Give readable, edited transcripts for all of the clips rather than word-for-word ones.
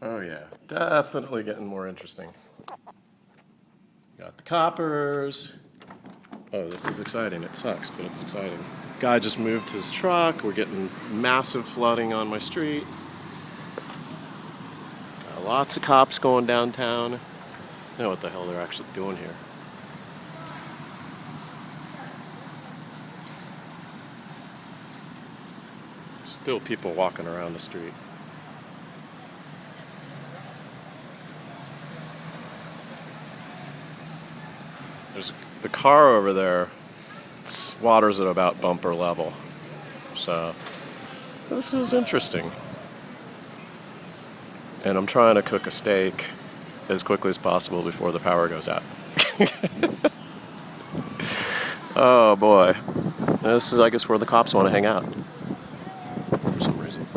Oh yeah, definitely getting more interesting. Got the coppers. Oh, this is exciting. It sucks, but it's exciting. Guy just moved his truck. We're getting massive flooding on my street. Got lots of cops going downtown. I don't know what the hell they're actually doing here. Still people walking around the street. There's the car over there. It's water's at about bumper level. So this is interesting. And I'm trying to cook a steak as quickly as possible before the power goes out. Oh boy. This is, I guess, where the cops want to hang out for some reason.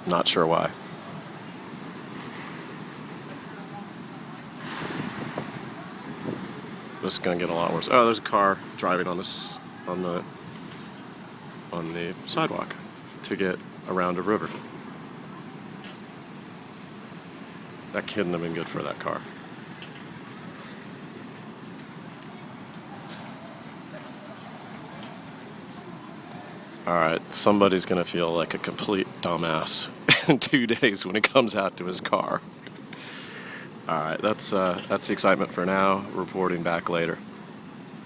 Not sure why. This is gonna get a lot worse. Oh, there's a car driving on this on the sidewalk to get around a river. That couldn't have been good for that car. Alright, somebody's gonna feel like a complete dumbass in 2 days when he comes out to his car. Alright, that's the excitement for now. Reporting back later.